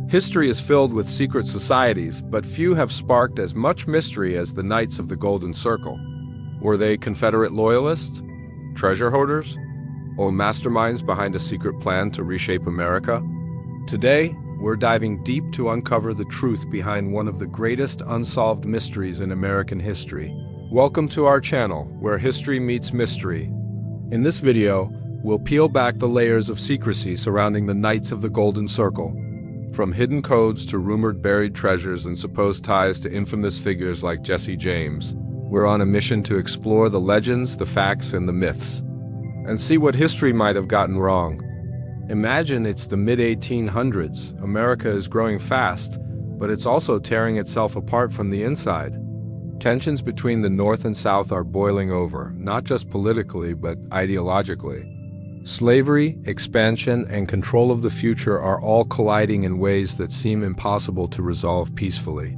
History is filled with secret societies, but few have sparked as much mystery as the Knights of the Golden Circle. Were they Confederate loyalists, treasure hoarders, or masterminds behind a secret plan to reshape America? Today, we're diving deep to uncover the truth behind one of the greatest unsolved mysteries in American history. Welcome to our channel, where history meets mystery. In this video, we'll peel back the layers of secrecy surrounding the Knights of the Golden Circle. From hidden codes to rumored buried treasures and supposed ties to infamous figures like Jesse James, we're on a mission to explore the legends, the facts, and the myths, and see what history might have gotten wrong. Imagine it's the mid-1800s. America is growing fast, but it's also tearing itself apart from the inside. Tensions between the North and South are boiling over, not just politically, but ideologically. Slavery, expansion, and control of the future are all colliding in ways that seem impossible to resolve peacefully.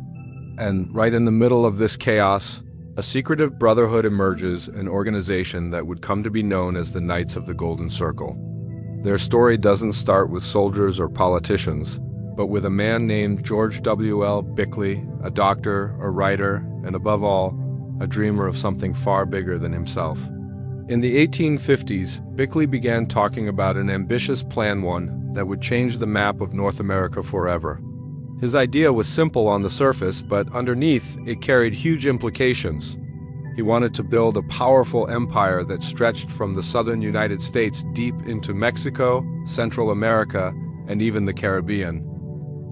And right in the middle of this chaos, a secretive brotherhood emerges, an organization that would come to be known as the Knights of the Golden Circle. Their story doesn't start with soldiers or politicians, but with a man named George W.L. Bickley, a doctor, a writer, and above all, a dreamer of something far bigger than himself. In the 1850s, Bickley began talking about an ambitious plan, one that would change the map of North America forever. His idea was simple on the surface, but underneath, it carried huge implications. He wanted to build a powerful empire that stretched from the southern United States deep into Mexico, Central America, and even the Caribbean.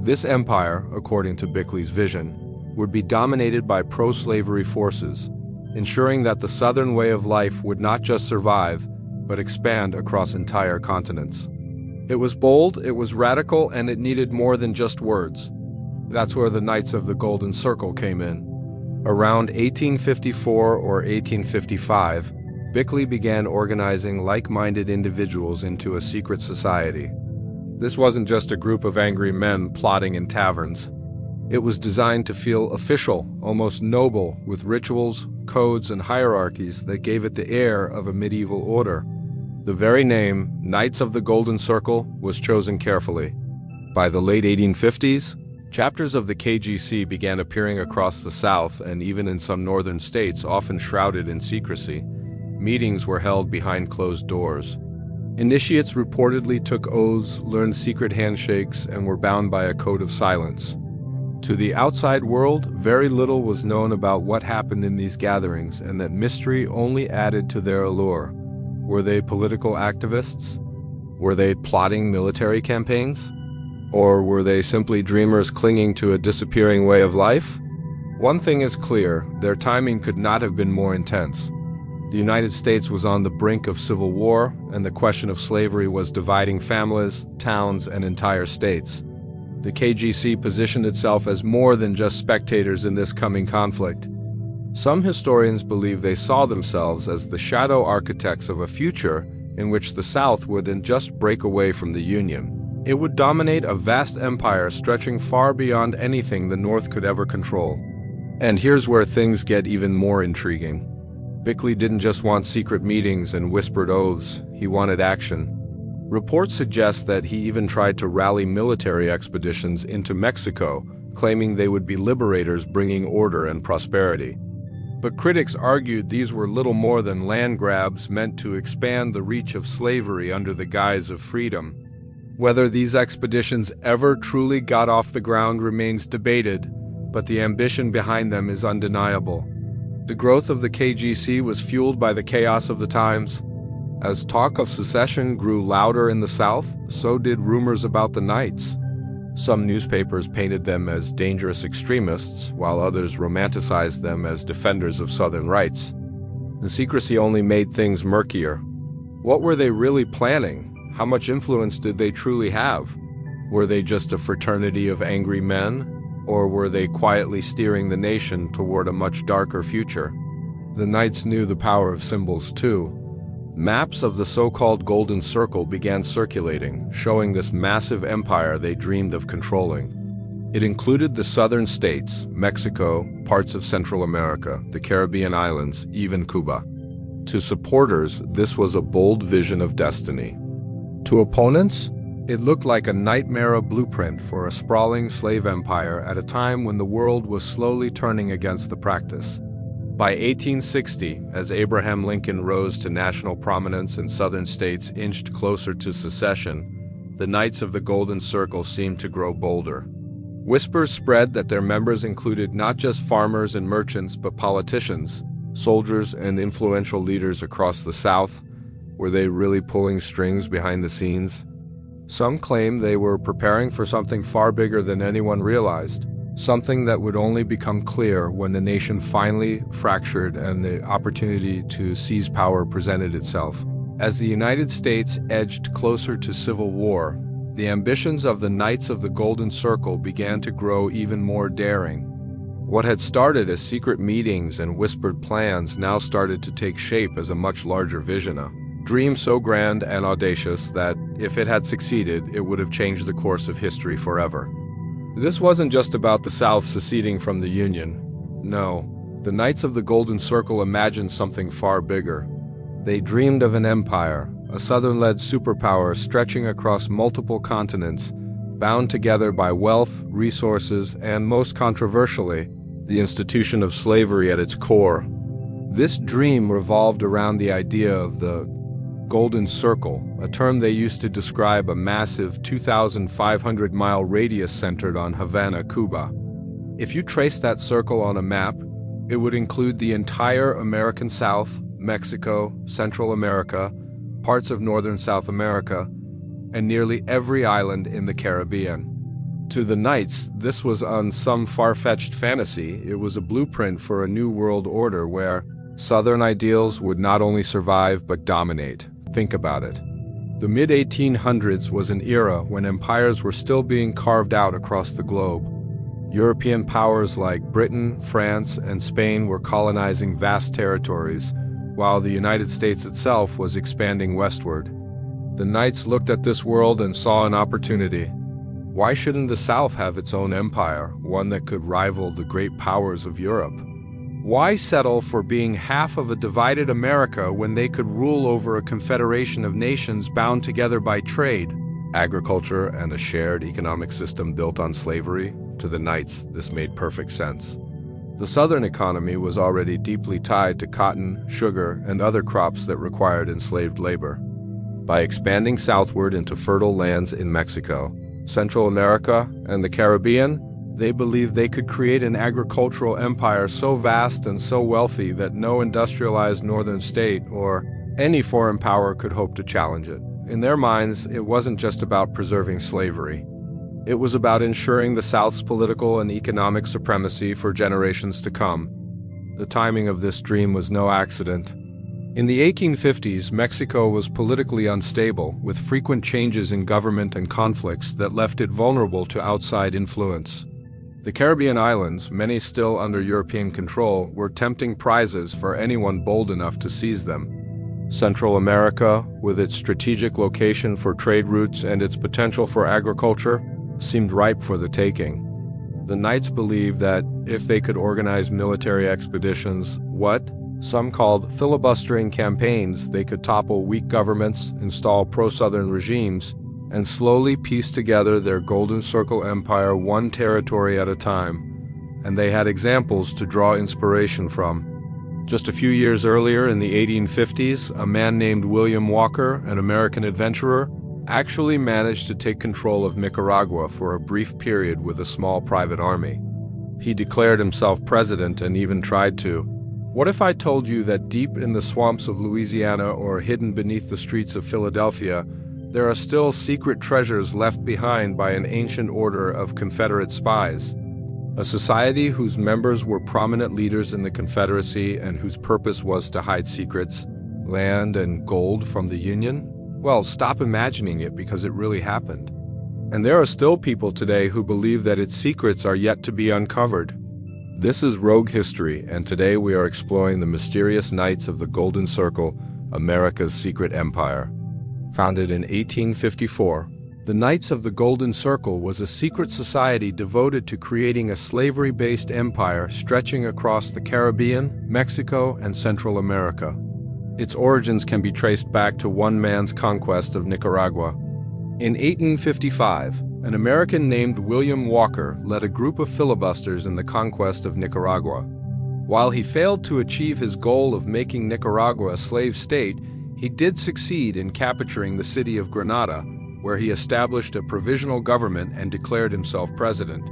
This empire, according to Bickley's vision, would be dominated by pro-slavery forces, ensuring that the Southern way of life would not just survive, but expand across entire continents. It was bold, it was radical, and it needed more than just words. That's where the Knights of the Golden Circle came in. Around 1854 or 1855, Bickley began organizing like-minded individuals into a secret society. This wasn't just a group of angry men plotting in taverns. It was designed to feel official, almost noble, with rituals, codes, and hierarchies that gave it the air of a medieval order. The very name, Knights of the Golden Circle, was chosen carefully. By the late 1850s, chapters of the KGC began appearing across the South and even in some northern states, often shrouded in secrecy. Meetings were held behind closed doors. Initiates reportedly took oaths, learned secret handshakes, and were bound by a code of silence. To the outside world, very little was known about what happened in these gatherings, and that mystery only added to their allure. Were they political activists? Were they plotting military campaigns? Or were they simply dreamers clinging to a disappearing way of life? One thing is clear, their timing could not have been more intense. The United States was on the brink of civil war, and the question of slavery was dividing families, towns, and entire states. The KGC positioned itself as more than just spectators in this coming conflict. Some historians believe they saw themselves as the shadow architects of a future in which the South wouldn't just break away from the Union. It would dominate a vast empire stretching far beyond anything the North could ever control. And here's where things get even more intriguing. Bickley didn't just want secret meetings and whispered oaths, he wanted action. Reports suggest that he even tried to rally military expeditions into Mexico, claiming they would be liberators bringing order and prosperity. But critics argued these were little more than land grabs meant to expand the reach of slavery under the guise of freedom. Whether these expeditions ever truly got off the ground remains debated, but the ambition behind them is undeniable. The growth of the KGC was fueled by the chaos of the times. As talk of secession grew louder in the South, so did rumors about the Knights. Some newspapers painted them as dangerous extremists, while others romanticized them as defenders of Southern rights. The secrecy only made things murkier. What were they really planning? How much influence did they truly have? Were they just a fraternity of angry men? Or were they quietly steering the nation toward a much darker future? The Knights knew the power of symbols too. Maps of the so-called Golden Circle began circulating, showing this massive empire they dreamed of controlling. It included the southern states, Mexico, parts of Central America, the Caribbean islands, even Cuba. To supporters, this was a bold vision of destiny. To opponents, It looked like a nightmare blueprint for a sprawling slave empire at a time when the world was slowly turning against the practice. By 1860, as Abraham Lincoln rose to national prominence and Southern states inched closer to secession, the Knights of the Golden Circle seemed to grow bolder. Whispers spread that their members included not just farmers and merchants, but politicians, soldiers, and influential leaders across the South. Were they really pulling strings behind the scenes? Some claim they were preparing for something far bigger than anyone realized, something that would only become clear when the nation finally fractured and the opportunity to seize power presented itself. As the United States edged closer to civil war, the ambitions of the Knights of the Golden Circle began to grow even more daring. What had started as secret meetings and whispered plans now started to take shape as a much larger vision, a dream so grand and audacious that, if it had succeeded, it would have changed the course of history forever. This wasn't just about the South seceding from the Union. No, the Knights of the Golden Circle imagined something far bigger. They dreamed of an empire, a Southern-led superpower stretching across multiple continents, bound together by wealth, resources, and, most controversially, the institution of slavery at its core. This dream revolved around the idea of the Golden Circle, a term they used to describe a massive 2,500-mile radius centered on Havana, Cuba. If you traced that circle on a map, it would include the entire American South, Mexico, Central America, parts of northern South America, and nearly every island in the Caribbean. To the Knights, this was on some far-fetched fantasy. It was a blueprint for a new world order where Southern ideals would not only survive but dominate. Think about it. The mid-1800s was an era when empires were still being carved out across the globe. European powers like Britain, France, and Spain were colonizing vast territories, while the United States itself was expanding westward. The Knights looked at this world and saw an opportunity. Why shouldn't the South have its own empire, one that could rival the great powers of Europe? Why settle for being half of a divided America when they could rule over a confederation of nations bound together by trade, agriculture, and a shared economic system built on slavery? To the Knights, this made perfect sense. The Southern economy was already deeply tied to cotton, sugar, and other crops that required enslaved labor. By expanding southward into fertile lands in Mexico, Central America, and the Caribbean, they believed they could create an agricultural empire so vast and so wealthy that no industrialized northern state or any foreign power could hope to challenge it. In their minds, it wasn't just about preserving slavery. It was about ensuring the South's political and economic supremacy for generations to come. The timing of this dream was no accident. In the 1850s, Mexico was politically unstable, with frequent changes in government and conflicts that left it vulnerable to outside influence. The Caribbean islands, many still under European control, were tempting prizes for anyone bold enough to seize them. Central America, with its strategic location for trade routes and its potential for agriculture, seemed ripe for the taking. The Knights believed that if they could organize military expeditions, what some called filibustering campaigns, they could topple weak governments, install pro-Southern regimes, and slowly piece together their Golden Circle empire one territory at a time. And they had examples to draw inspiration from. Just a few years earlier, in the 1850s, a man named William Walker, an American adventurer, actually managed to take control of Nicaragua for a brief period with a small private army. He declared himself president and even tried to. What if I told you that deep in the swamps of Louisiana or hidden beneath the streets of Philadelphia, there are still secret treasures left behind by an ancient order of Confederate spies? A society whose members were prominent leaders in the Confederacy and whose purpose was to hide secrets, land, and gold from the Union? Well, stop imagining it, because it really happened. And there are still people today who believe that its secrets are yet to be uncovered. This is Rogue History, and today we are exploring the mysterious Knights of the Golden Circle, America's secret empire. Founded in 1854, the Knights of the Golden Circle was a secret society devoted to creating a slavery-based empire stretching across the Caribbean, Mexico, and Central America. Its origins can be traced back to one man's conquest of Nicaragua. In 1855, an American named William Walker led a group of filibusters in the conquest of Nicaragua. While he failed to achieve his goal of making Nicaragua a slave state, he did succeed in capturing the city of Granada, where he established a provisional government and declared himself president.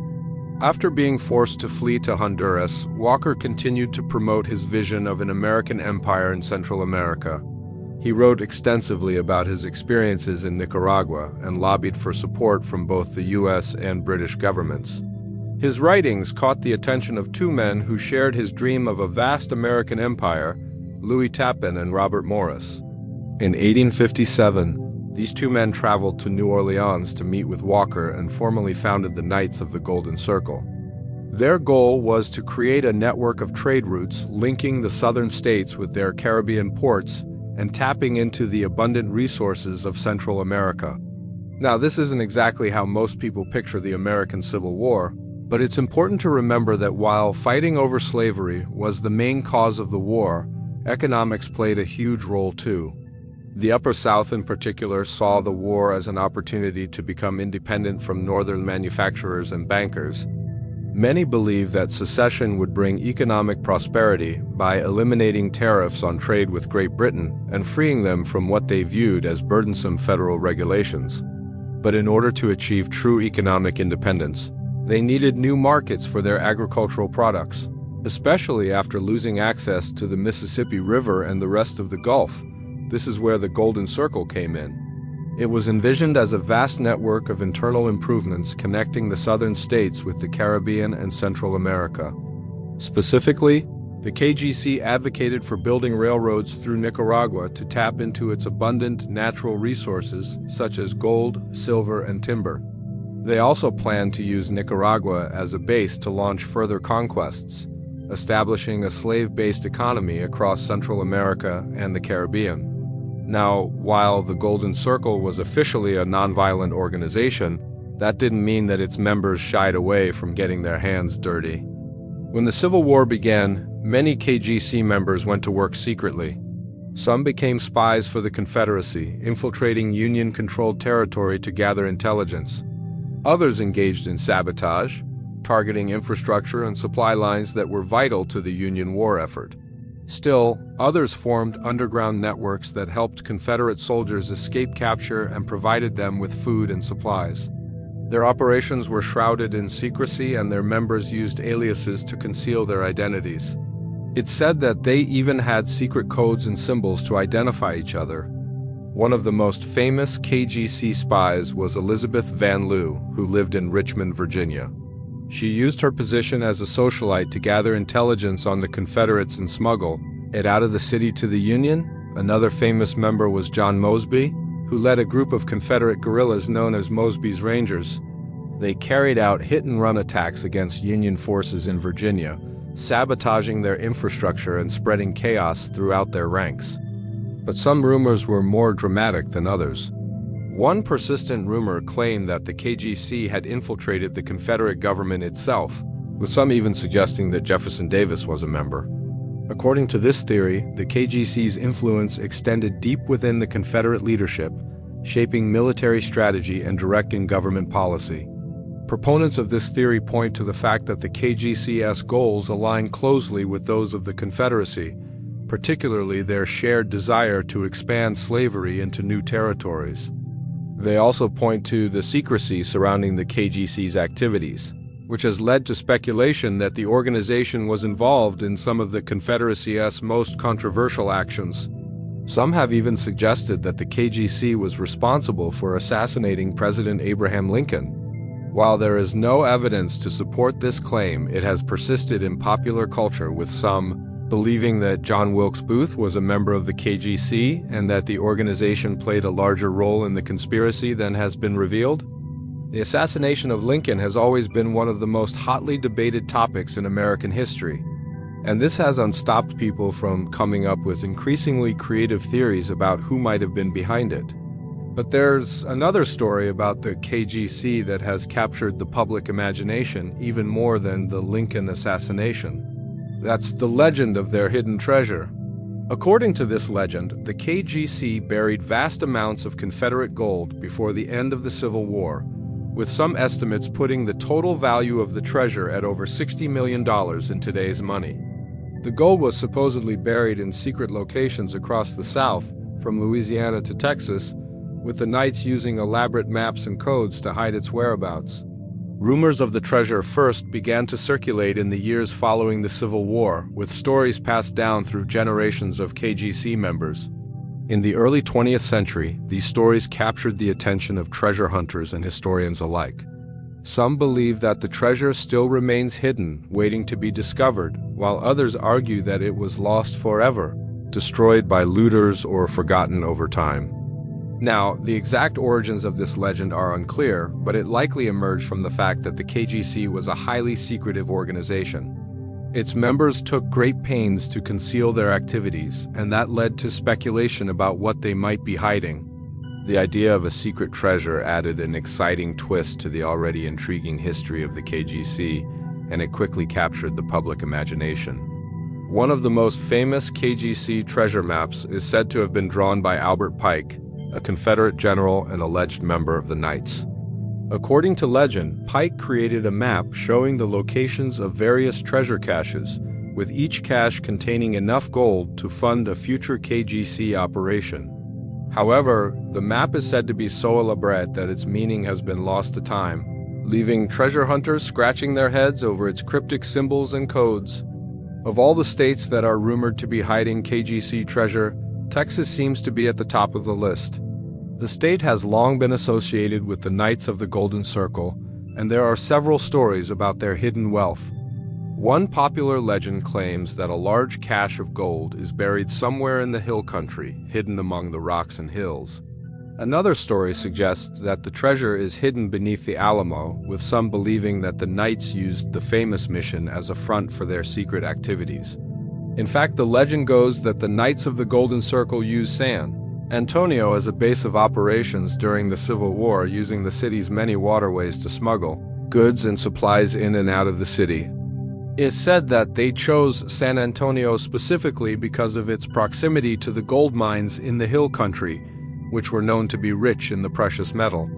After being forced to flee to Honduras, Walker continued to promote his vision of an American empire in Central America. He wrote extensively about his experiences in Nicaragua and lobbied for support from both the U.S. and British governments. His writings caught the attention of two men who shared his dream of a vast American empire, Louis Tappan and Robert Morris. In 1857, these two men traveled to New Orleans to meet with Walker and formally founded the Knights of the Golden Circle. Their goal was to create a network of trade routes linking the southern states with their Caribbean ports and tapping into the abundant resources of Central America. Now, this isn't exactly how most people picture the American Civil War, but it's important to remember that while fighting over slavery was the main cause of the war, economics played a huge role too. The Upper South in particular saw the war as an opportunity to become independent from northern manufacturers and bankers. Many believe that secession would bring economic prosperity by eliminating tariffs on trade with Great Britain and freeing them from what they viewed as burdensome federal regulations. But in order to achieve true economic independence, they needed new markets for their agricultural products, especially after losing access to the Mississippi River and the rest of the Gulf. This is where the Golden Circle came in. It was envisioned as a vast network of internal improvements connecting the southern states with the Caribbean and Central America. Specifically, the KGC advocated for building railroads through Nicaragua to tap into its abundant natural resources such as gold, silver, and timber. They also planned to use Nicaragua as a base to launch further conquests, establishing a slave-based economy across Central America and the Caribbean. Now, while the Golden Circle was officially a nonviolent organization, that didn't mean that its members shied away from getting their hands dirty. When the Civil War began, many KGC members went to work secretly. Some became spies for the Confederacy, infiltrating Union-controlled territory to gather intelligence. Others engaged in sabotage, targeting infrastructure and supply lines that were vital to the Union war effort. Still, others formed underground networks that helped Confederate soldiers escape capture and provided them with food and supplies. Their operations were shrouded in secrecy and their members used aliases to conceal their identities. It's said that they even had secret codes and symbols to identify each other. One of the most famous KGC spies was Elizabeth Van Lew, who lived in Richmond, Virginia. She used her position as a socialite to gather intelligence on the Confederates and smuggle it out of the city to the Union. Another famous member was John Mosby, who led a group of Confederate guerrillas known as Mosby's Rangers. They carried out hit-and-run attacks against Union forces in Virginia, sabotaging their infrastructure and spreading chaos throughout their ranks. But some rumors were more dramatic than others. One persistent rumor claimed that the KGC had infiltrated the Confederate government itself, with some even suggesting that Jefferson Davis was a member. According to this theory, the KGC's influence extended deep within the Confederate leadership, shaping military strategy and directing government policy. Proponents of this theory point to the fact that the KGC's goals align closely with those of the Confederacy, particularly their shared desire to expand slavery into new territories. They also point to the secrecy surrounding the KGC's activities, which has led to speculation that the organization was involved in some of the Confederacy's most controversial actions. Some have even suggested that the KGC was responsible for assassinating President Abraham Lincoln. While there is no evidence to support this claim, it has persisted in popular culture, with some believing that John Wilkes Booth was a member of the KGC and that the organization played a larger role in the conspiracy than has been revealed. The assassination of Lincoln has always been one of the most hotly debated topics in American history, and this has unstopped people from coming up with increasingly creative theories about who might have been behind it. But there's another story about the KGC that has captured the public imagination even more than the Lincoln assassination. That's the legend of their hidden treasure. According to this legend, the KGC buried vast amounts of Confederate gold before the end of the Civil War, with some estimates putting the total value of the treasure at over $60 million in today's money. The gold was supposedly buried in secret locations across the South, from Louisiana to Texas, with the Knights using elaborate maps and codes to hide its whereabouts. Rumors of the treasure first began to circulate in the years following the Civil War, with stories passed down through generations of KGC members. In the early 20th century, these stories captured the attention of treasure hunters and historians alike. Some believe that the treasure still remains hidden, waiting to be discovered, while others argue that it was lost forever, destroyed by looters or forgotten over time. Now, the exact origins of this legend are unclear, but it likely emerged from the fact that the KGC was a highly secretive organization. Its members took great pains to conceal their activities, and that led to speculation about what they might be hiding. The idea of a secret treasure added an exciting twist to the already intriguing history of the KGC, and it quickly captured the public imagination. One of the most famous KGC treasure maps is said to have been drawn by Albert Pike, a Confederate general and alleged member of the Knights. According to legend, Pike created a map showing the locations of various treasure caches, with each cache containing enough gold to fund a future KGC operation. However, the map is said to be so elaborate that its meaning has been lost to time, leaving treasure hunters scratching their heads over its cryptic symbols and codes. Of all the states that are rumored to be hiding KGC treasure, Texas seems to be at the top of the list. The state has long been associated with the Knights of the Golden Circle, and there are several stories about their hidden wealth. One popular legend claims that a large cache of gold is buried somewhere in the hill country, hidden among the rocks and hills. Another story suggests that the treasure is hidden beneath the Alamo, with some believing that the Knights used the famous mission as a front for their secret activities. In fact, the legend goes that the Knights of the Golden Circle used San Antonio as a base of operations during the Civil War, using the city's many waterways to smuggle goods and supplies in and out of the city. It's said that they chose San Antonio specifically because of its proximity to the gold mines in the hill country, which were known to be rich in the precious metal.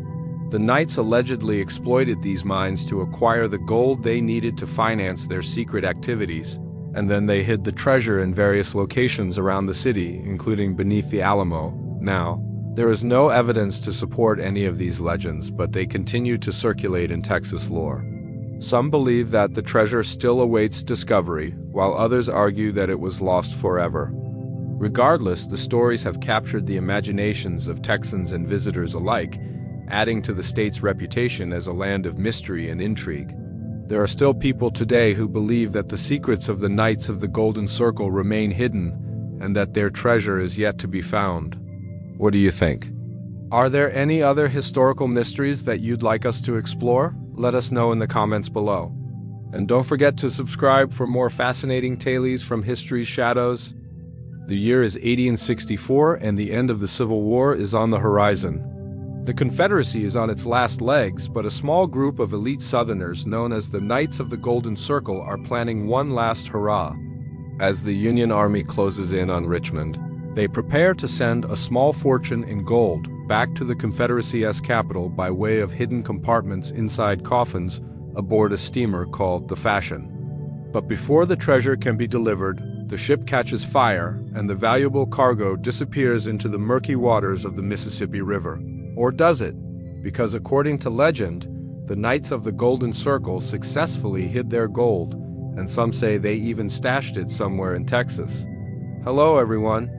The Knights allegedly exploited these mines to acquire the gold they needed to finance their secret activities, and then they hid the treasure in various locations around the city, including beneath the Alamo. Now, there is no evidence to support any of these legends, but they continue to circulate in Texas lore. Some believe that the treasure still awaits discovery, while others argue that it was lost forever. Regardless, the stories have captured the imaginations of Texans and visitors alike, adding to the state's reputation as a land of mystery and intrigue. There are still people today who believe that the secrets of the Knights of the Golden Circle remain hidden, and that their treasure is yet to be found. What do you think? Are there any other historical mysteries that you'd like us to explore? Let us know in the comments below. And don't forget to subscribe for more fascinating tales from history's shadows. The year is 1864, and the end of the Civil War is on the horizon. The Confederacy is on its last legs, but a small group of elite Southerners known as the Knights of the Golden Circle are planning one last hurrah. As the Union Army closes in on Richmond, they prepare to send a small fortune in gold back to the Confederacy's capital by way of hidden compartments inside coffins aboard a steamer called the Fashion. But before the treasure can be delivered, the ship catches fire and the valuable cargo disappears into the murky waters of the Mississippi River. Or does it? Because according to legend, the Knights of the Golden Circle successfully hid their gold, and some say they even stashed it somewhere in Texas. Hello everyone.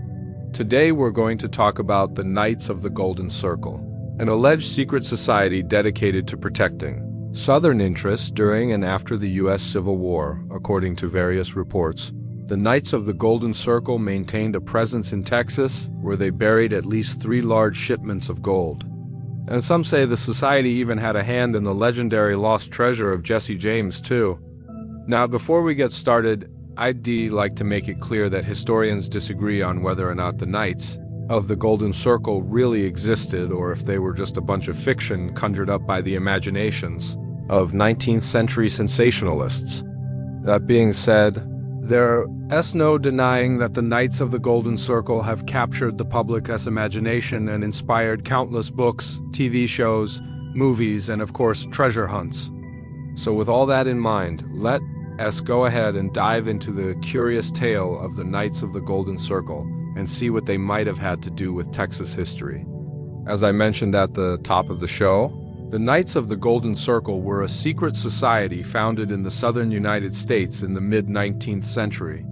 Today we're going to talk about the Knights of the Golden Circle, an alleged secret society dedicated to protecting Southern interests during and after the U.S. Civil War. According to various reports, the Knights of the Golden Circle maintained a presence in Texas, where they buried at least 3 large shipments of gold. And some say the society even had a hand in the legendary lost treasure of Jesse James, too. Now, before we get started, I'd like to make it clear that historians disagree on whether or not the Knights of the Golden Circle really existed, or if they were just a bunch of fiction conjured up by the imaginations of 19th century sensationalists. That being said, There's no denying that the Knights of the Golden Circle have captured the public's imagination and inspired countless books, TV shows, movies, and of course, treasure hunts. So with all that in mind, let us go ahead and dive into the curious tale of the Knights of the Golden Circle and see what they might have had to do with Texas history. As I mentioned at the top of the show, the Knights of the Golden Circle were a secret society founded in the southern United States in the mid-19th century.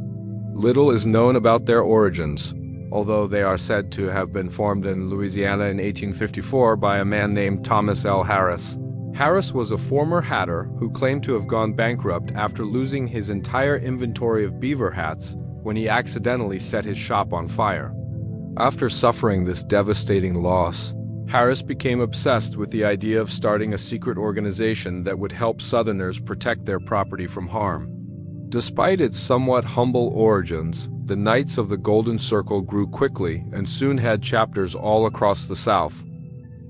Little is known about their origins, although they are said to have been formed in Louisiana in 1854 by a man named Thomas L. Harris. Harris was a former hatter who claimed to have gone bankrupt after losing his entire inventory of beaver hats when he accidentally set his shop on fire. After suffering this devastating loss, Harris became obsessed with the idea of starting a secret organization that would help Southerners protect their property from harm. Despite its somewhat humble origins, the Knights of the Golden Circle grew quickly and soon had chapters all across the South.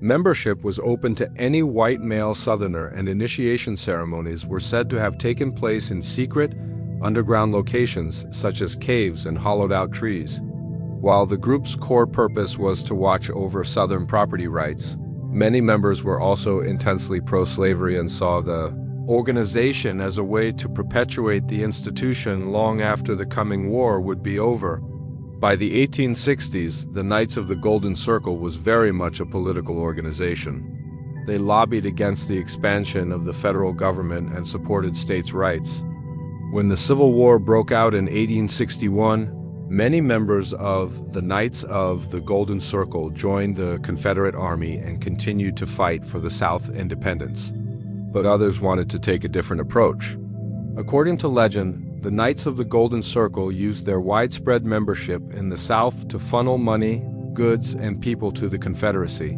Membership was open to any white male Southerner, and initiation ceremonies were said to have taken place in secret, underground locations such as caves and hollowed-out trees. While the group's core purpose was to watch over Southern property rights, many members were also intensely pro-slavery and saw the organization as a way to perpetuate the institution long after the coming war would be over. By the 1860s, the Knights of the Golden Circle was very much a political organization. They lobbied against the expansion of the federal government and supported states' rights. When the Civil War broke out in 1861, many members of the Knights of the Golden Circle joined the Confederate Army and continued to fight for the South independence. But others wanted to take a different approach. According to legend, the Knights of the Golden Circle used their widespread membership in the South to funnel money, goods, and people to the Confederacy.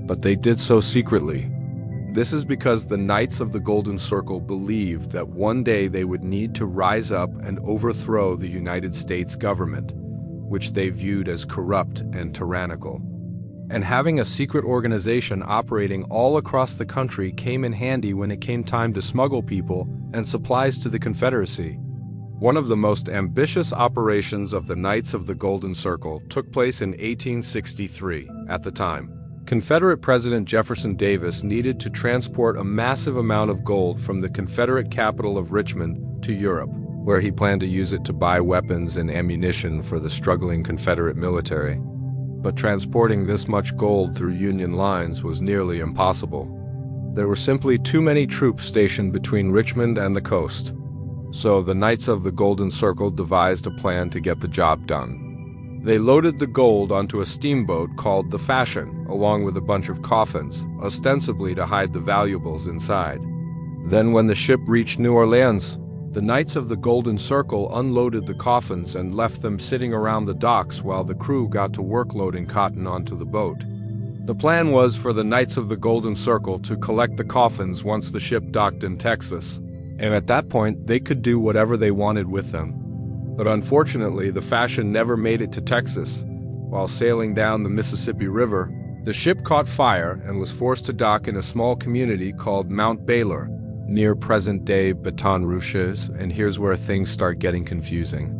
But they did so secretly. This is because the Knights of the Golden Circle believed that one day they would need to rise up and overthrow the United States government, which they viewed as corrupt and tyrannical. And having a secret organization operating all across the country came in handy when it came time to smuggle people and supplies to the Confederacy. One of the most ambitious operations of the Knights of the Golden Circle took place in 1863. At the time, Confederate President Jefferson Davis needed to transport a massive amount of gold from the Confederate capital of Richmond to Europe, where he planned to use it to buy weapons and ammunition for the struggling Confederate military. But transporting this much gold through Union lines was nearly impossible. There were simply too many troops stationed between Richmond and the coast. So the Knights of the Golden Circle devised a plan to get the job done. They loaded the gold onto a steamboat called the Fashion, along with a bunch of coffins, ostensibly to hide the valuables inside. Then when the ship reached New Orleans, the Knights of the Golden Circle unloaded the coffins and left them sitting around the docks while the crew got to work loading cotton onto the boat. The plan was for the Knights of the Golden Circle to collect the coffins once the ship docked in Texas, and at that point they could do whatever they wanted with them. But unfortunately, the Fashion never made it to Texas. While sailing down the Mississippi River, the ship caught fire and was forced to dock in a small community called Mount Baylor, near present-day Baton Rouge, and here's where things start getting confusing.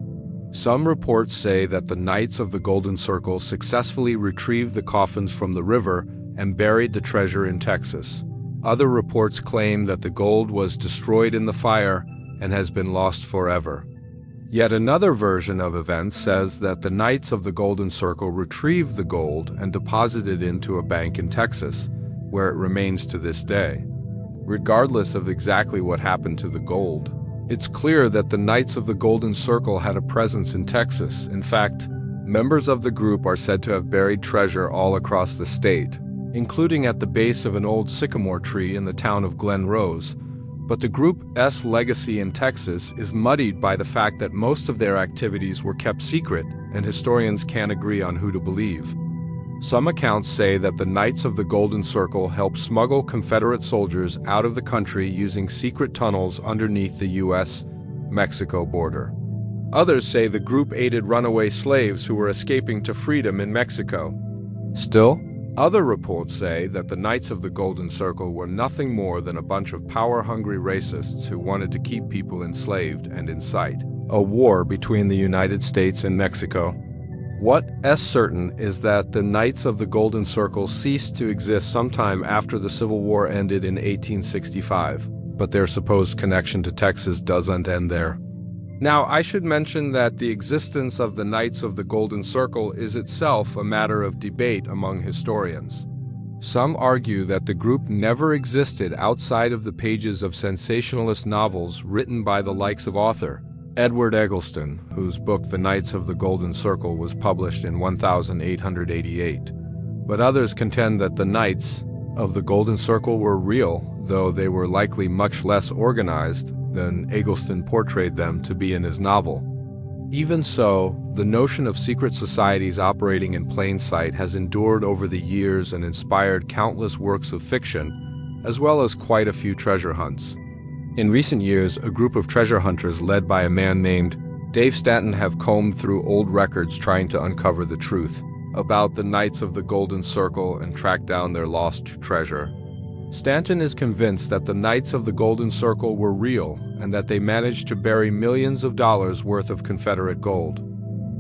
Some reports say that the Knights of the Golden Circle successfully retrieved the coffins from the river and buried the treasure in Texas. Other reports claim that the gold was destroyed in the fire and has been lost forever. Yet another version of events says that the Knights of the Golden Circle retrieved the gold and deposited it into a bank in Texas, where it remains to this day. Regardless of exactly what happened to the gold, it's clear that the Knights of the Golden Circle had a presence in Texas. In fact, members of the group are said to have buried treasure all across the state, including at the base of an old sycamore tree in the town of Glen Rose. But the group's legacy in Texas is muddied by the fact that most of their activities were kept secret, and historians can't agree on who to believe. Some accounts say that the Knights of the Golden Circle helped smuggle Confederate soldiers out of the country using secret tunnels underneath the U.S.-Mexico border. Others say the group aided runaway slaves who were escaping to freedom in Mexico. Still, Other reports say that the Knights of the Golden Circle were nothing more than a bunch of power-hungry racists who wanted to keep people enslaved and incite a war between the United States and Mexico. What is certain is that the Knights of the Golden Circle ceased to exist sometime after the Civil War ended in 1865, but their supposed connection to Texas doesn't end there. Now, I should mention that the existence of the Knights of the Golden Circle is itself a matter of debate among historians. Some argue that the group never existed outside of the pages of sensationalist novels written by the likes of author Edward Eggleston, whose book The Knights of the Golden Circle was published in 1888. But others contend that the Knights of the Golden Circle were real, though they were likely much less organized than Eggleston portrayed them to be in his novel. Even so, the notion of secret societies operating in plain sight has endured over the years and inspired countless works of fiction, as well as quite a few treasure hunts. In recent years, a group of treasure hunters led by a man named Dave Stanton have combed through old records trying to uncover the truth about the Knights of the Golden Circle and track down their lost treasure. Stanton is convinced that the Knights of the Golden Circle were real and that they managed to bury millions of dollars worth of Confederate gold.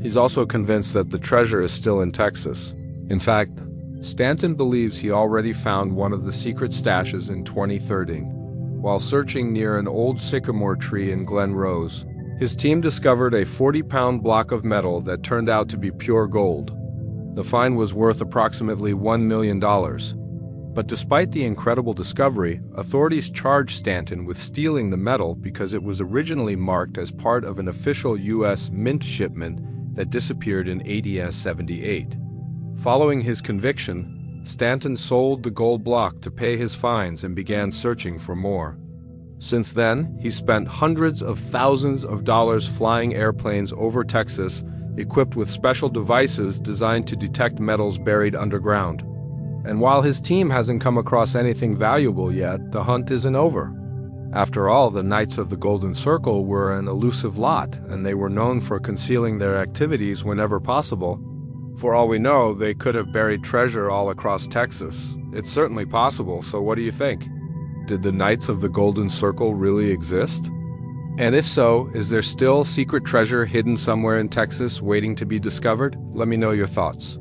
He's also convinced that the treasure is still in Texas. In fact, Stanton believes he already found one of the secret stashes in 2013. While searching near an old sycamore tree in Glen Rose, his team discovered a 40-pound block of metal that turned out to be pure gold. The find was worth approximately $1 million. But despite the incredible discovery, authorities charged Stanton with stealing the metal because it was originally marked as part of an official U.S. mint shipment that disappeared in AD 78. Following his conviction, Stanton sold the gold block to pay his fines and began searching for more. Since then, he spent hundreds of thousands of dollars flying airplanes over Texas, equipped with special devices designed to detect metals buried underground. And while his team hasn't come across anything valuable yet, the hunt isn't over. After all, the Knights of the Golden Circle were an elusive lot, and they were known for concealing their activities whenever possible. For all we know, they could have buried treasure all across Texas. It's certainly possible, so what do you think? Did the Knights of the Golden Circle really exist? And if so, is there still secret treasure hidden somewhere in Texas waiting to be discovered? Let me know your thoughts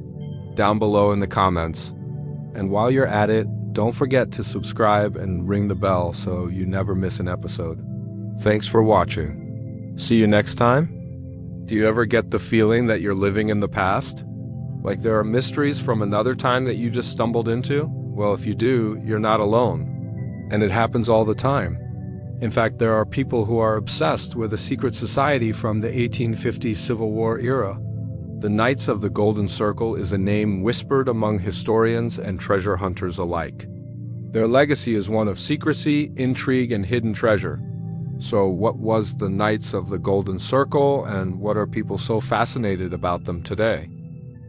down below in the comments. And while you're at it, don't forget to subscribe and ring the bell so you never miss an episode. Thanks for watching. See you next time? Do you ever get the feeling that you're living in the past? Like there are mysteries from another time that you just stumbled into? Well, if you do, you're not alone. And it happens all the time. In fact, there are people who are obsessed with a secret society from the 1850s Civil War era. The Knights of the Golden Circle is a name whispered among historians and treasure hunters alike. Their legacy is one of secrecy, intrigue, and hidden treasure. So what was the Knights of the Golden Circle, and what are people so fascinated about them today?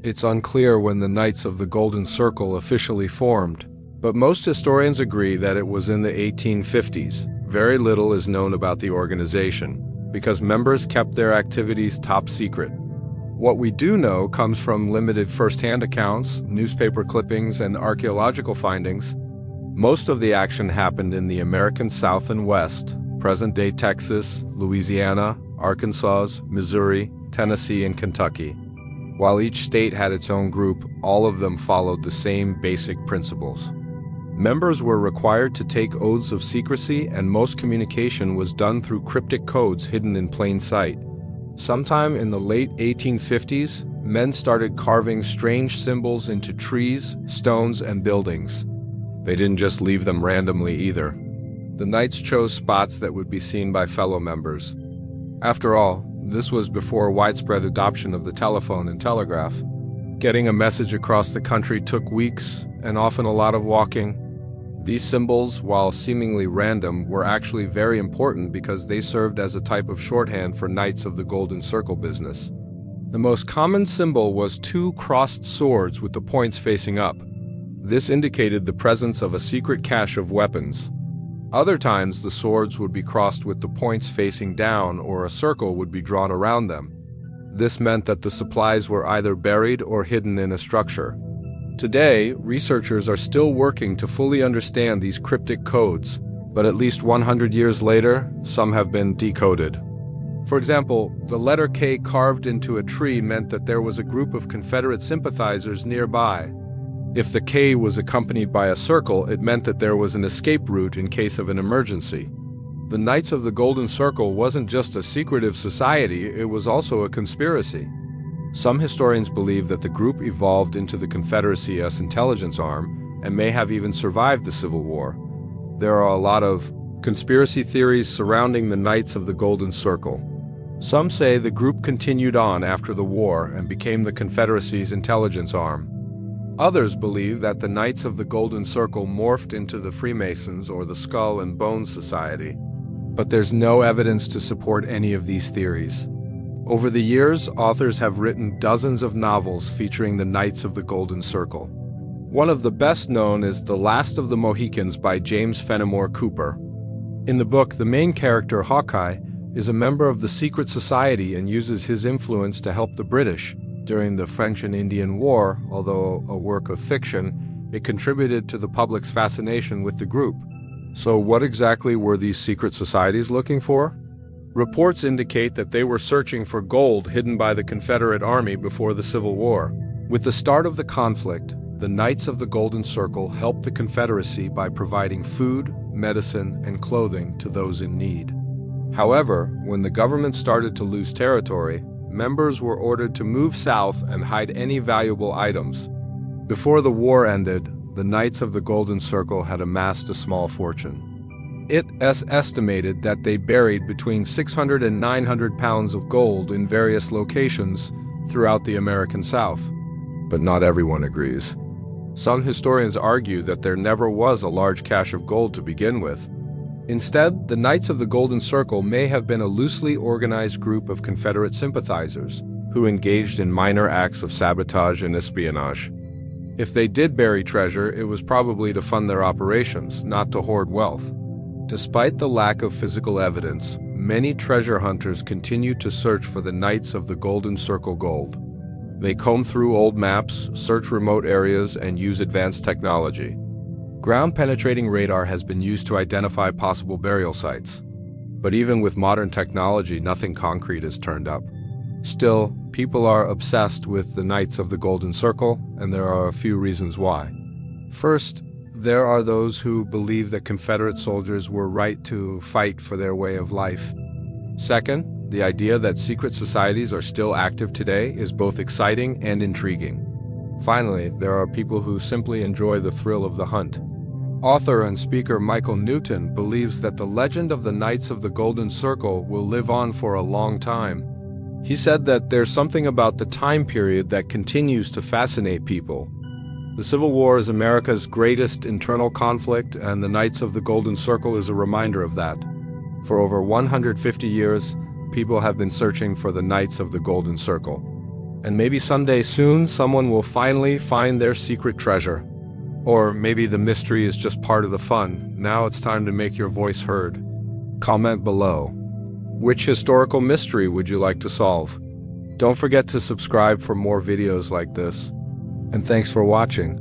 It's unclear when the Knights of the Golden Circle officially formed, but most historians agree that it was in the 1850s. Very little is known about the organization, because members kept their activities top secret. What we do know comes from limited first-hand accounts, newspaper clippings, and archaeological findings. Most of the action happened in the American South and West, present-day Texas, Louisiana, Arkansas, Missouri, Tennessee, and Kentucky. While each state had its own group, all of them followed the same basic principles. Members were required to take oaths of secrecy, and most communication was done through cryptic codes hidden in plain sight. Sometime in the late 1850s, men started carving strange symbols into trees, stones, and buildings. They didn't just leave them randomly either. The Knights chose spots that would be seen by fellow members. After all, this was before widespread adoption of the telephone and telegraph. Getting a message across the country took weeks and often a lot of walking. These symbols, while seemingly random, were actually very important because they served as a type of shorthand for Knights of the Golden Circle business. The most common symbol was two crossed swords with the points facing up. This indicated the presence of a secret cache of weapons. Other times, the swords would be crossed with the points facing down, or a circle would be drawn around them. This meant that the supplies were either buried or hidden in a structure. Today, researchers are still working to fully understand these cryptic codes, but at least 100 years later, some have been decoded. For example, the letter K carved into a tree meant that there was a group of Confederate sympathizers nearby. If the K was accompanied by a circle, it meant that there was an escape route in case of an emergency. The Knights of the Golden Circle wasn't just a secretive society, it was also a conspiracy. Some historians believe that the group evolved into the Confederacy's intelligence arm and may have even survived the Civil War. There are a lot of conspiracy theories surrounding the Knights of the Golden Circle. Some say the group continued on after the war and became the Confederacy's intelligence arm. Others believe that the Knights of the Golden Circle morphed into the Freemasons or the Skull and Bones Society. But there's no evidence to support any of these theories. Over the years, authors have written dozens of novels featuring the Knights of the Golden Circle. One of the best known is The Last of the Mohicans by James Fenimore Cooper. In the book, the main character, Hawkeye, is a member of the secret society and uses his influence to help the British. During the French and Indian War, although a work of fiction, it contributed to the public's fascination with the group. So what exactly were these secret societies looking for? Reports indicate that they were searching for gold hidden by the Confederate Army before the Civil War. With the start of the conflict, the Knights of the Golden Circle helped the Confederacy by providing food, medicine, and clothing to those in need. However, when the government started to lose territory, members were ordered to move south and hide any valuable items. Before the war ended, the Knights of the Golden Circle had amassed a small fortune. It is estimated that they buried between 600 and 900 pounds of gold in various locations throughout the American South. But not everyone agrees. Some historians argue that there never was a large cache of gold to begin with. Instead, the Knights of the Golden Circle may have been a loosely organized group of Confederate sympathizers who engaged in minor acts of sabotage and espionage. If they did bury treasure, it was probably to fund their operations, not to hoard wealth. Despite the lack of physical evidence, many treasure hunters continue to search for the Knights of the Golden Circle gold. They comb through old maps, search remote areas, and use advanced technology. Ground-penetrating radar has been used to identify possible burial sites. But even with modern technology, nothing concrete is turned up. Still, people are obsessed with the Knights of the Golden Circle, and there are a few reasons why. First, there are those who believe that Confederate soldiers were right to fight for their way of life. Second, the idea that secret societies are still active today is both exciting and intriguing. Finally, there are people who simply enjoy the thrill of the hunt. Author and speaker Michael Newton believes that the legend of the Knights of the Golden Circle will live on for a long time. He said that there's something about the time period that continues to fascinate people. The Civil War is America's greatest internal conflict, and the Knights of the Golden Circle is a reminder of that. For over 150 years, people have been searching for the Knights of the Golden Circle. And maybe someday soon, someone will finally find their secret treasure. Or maybe the mystery is just part of the fun. Now it's time to make your voice heard. Comment below. Which historical mystery would you like to solve? Don't forget to subscribe for more videos like this. And thanks for watching.